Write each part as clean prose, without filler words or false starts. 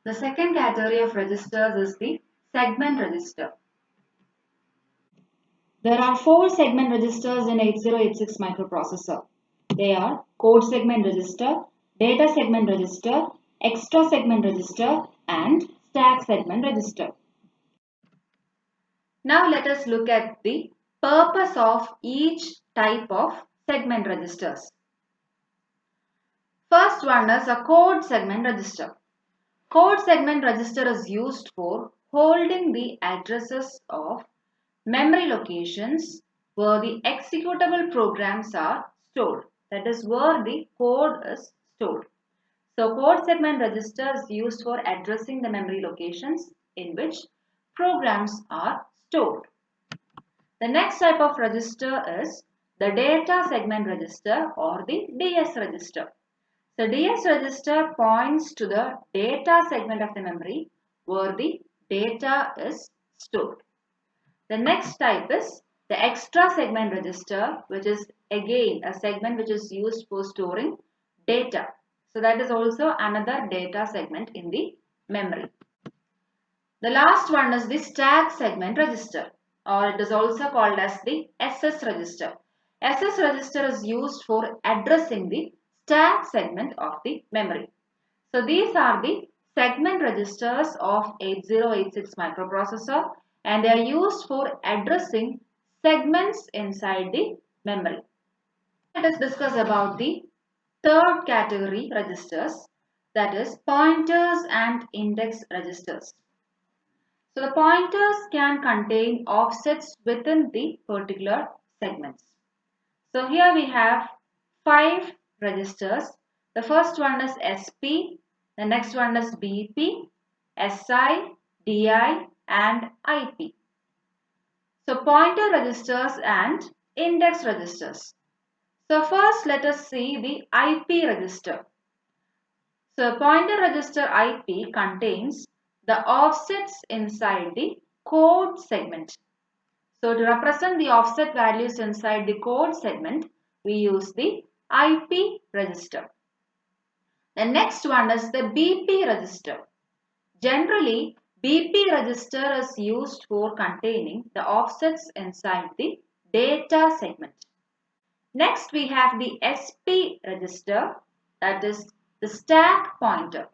The second category of registers is the segment register. There are four segment registers in 8086 microprocessor. They are code segment register, data segment register, extra segment register, and stack segment register. Now let us look at the purpose of each type of segment registers. First one is a code segment register. Code segment register is used for holding the addresses of memory locations where the executable programs are stored. That is where the code is stored. So code segment register is used for addressing the memory locations in which programs are stored. The next type of register is the data segment register or the DS register. The DS register points to the data segment of the memory where the data is stored. The next type is the extra segment register, which is again a segment which is used for storing data. So that is also another data segment in the memory. The last one is the stack segment register, or it is also called as the SS register. SS register is used for addressing the stack segment of the memory. So these are the segment registers of 8086 microprocessor, and they are used for addressing segments inside the memory. Let us discuss about the third category registers, that is pointers and index registers. So the pointers can contain offsets within the particular segments. So here we have 5 registers. The first one is SP, the next one is BP, SI, DI and IP. So pointer registers and index registers. So first let us see the IP register. So pointer register IP contains the offsets inside the code segment. So to represent the offset values inside the code segment, we use the IP register. The next one is the BP register. Generally, BP register is used for containing the offsets inside the data segment. Next we have the SP register, that is the stack pointer.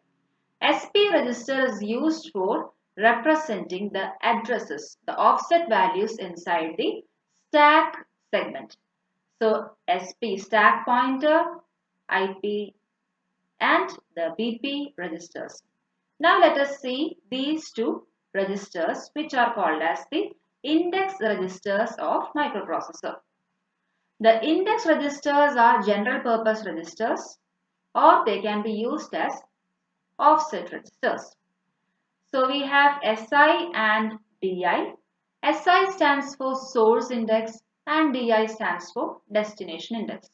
SP register is used for representing the addresses, the offset values inside the stack segment. So SP stack pointer, IP and the BP registers. Now let us see these two registers which are called as the index registers of microprocessor. The index registers are general purpose registers or they can be used as offset registers. So we have SI and DI. SI stands for source index and DI stands for destination index.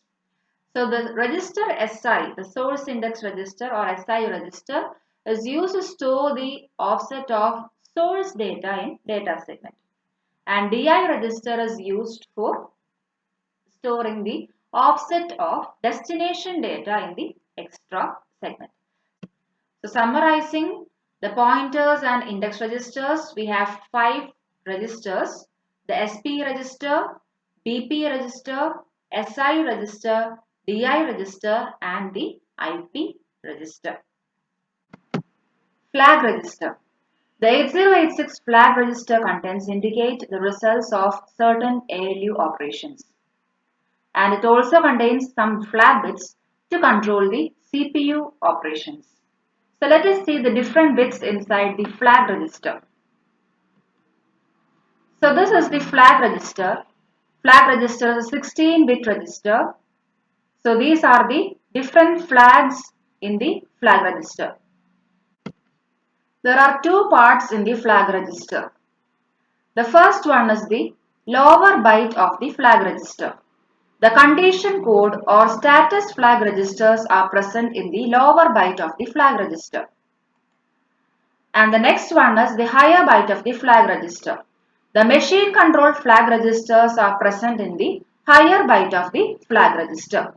So the register SI, the source index register or SI register, is used to store the offset of source data in data segment. And DI register is used for storing the offset of destination data in the extra segment. So summarizing the pointers and index registers, we have 5 registers: the SP register, BP register, SI register, DI register and the IP register. Flag register. The 8086 flag register contents indicate the results of certain ALU operations. And it also contains some flag bits to control the CPU operations. So let us see the different bits inside the flag register. So this is the flag register. Flag register is a 16-bit register. So these are the different flags in the flag register. There are two parts in the flag register. The first one is the lower byte of the flag register. The condition code or status flag registers are present in the lower byte of the flag register. And the next one is the higher byte of the flag register. The machine control flag registers are present in the higher byte of the flag register.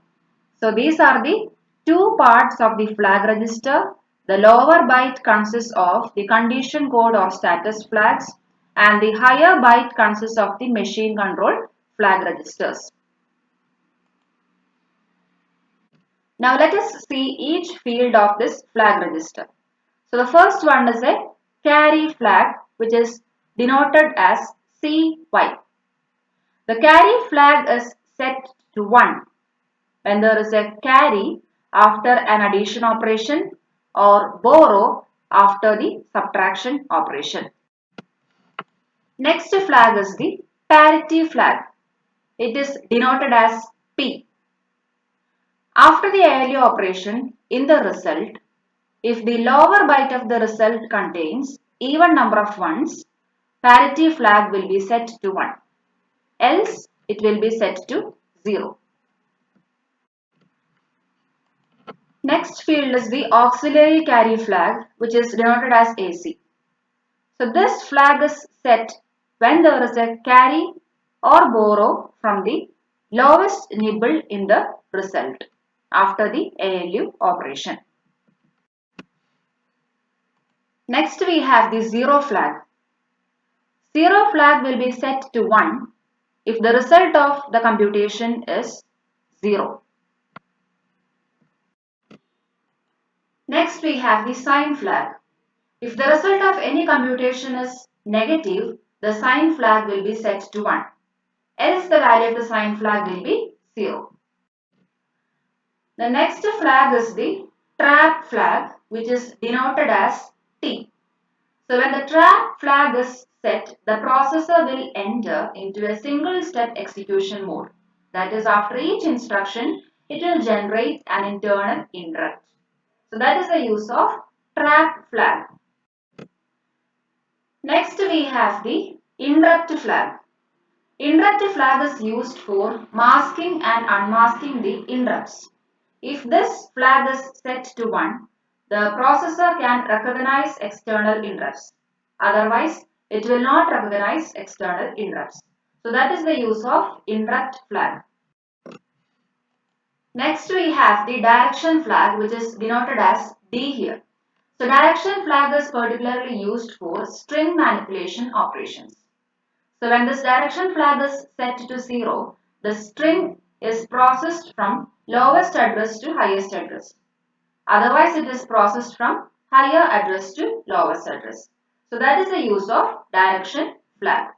So these are the two parts of the flag register. The lower byte consists of the condition code or status flags and the higher byte consists of the machine controlled flag registers. Now let us see each field of this flag register. So the first one is a carry flag, which is denoted as CY. The carry flag is set to 1 when there is a carry after an addition operation or borrow after the subtraction operation. Next flag is the parity flag. It is denoted as P. After the ALU operation in the result, if the lower byte of the result contains even number of ones, parity flag will be set to 1. Else it will be set to 0. Next field is the auxiliary carry flag, which is denoted as AC. So this flag is set when there is a carry or borrow from the lowest nibble in the result after the ALU operation. Next we have the 0 flag. 0 flag will be set to 1 if the result of the computation is 0. Next we have the sign flag. If the result of any computation is negative, the sign flag will be set to 1. Else the value of the sign flag will be 0. The next flag is the trap flag, which is denoted as T. So when the trap flag is set, the processor will enter into a single step execution mode. That is, after each instruction, it will generate an internal interrupt. So that is the use of trap flag. Next we have the interrupt flag. Interrupt flag is used for masking and unmasking the interrupts. If this flag is set to 1, the processor can recognize external interrupts. Otherwise, it will not recognize external interrupts. So that is the use of interrupt flag. Next we have the direction flag, which is denoted as D here. So direction flag is particularly used for string manipulation operations. So when this direction flag is set to 0, the string is processed from lowest address to highest address. Otherwise, it is processed from higher address to lowest address. So that is the use of direction flag.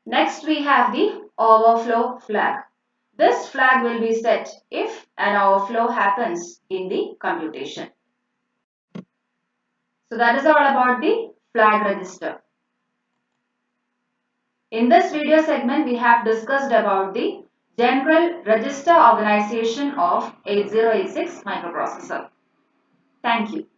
Next we have the overflow flag. This flag will be set if an overflow happens in the computation. So that is all about the flag register. In this video segment, we have discussed about the general register organization of 8086 microprocessor. Thank you.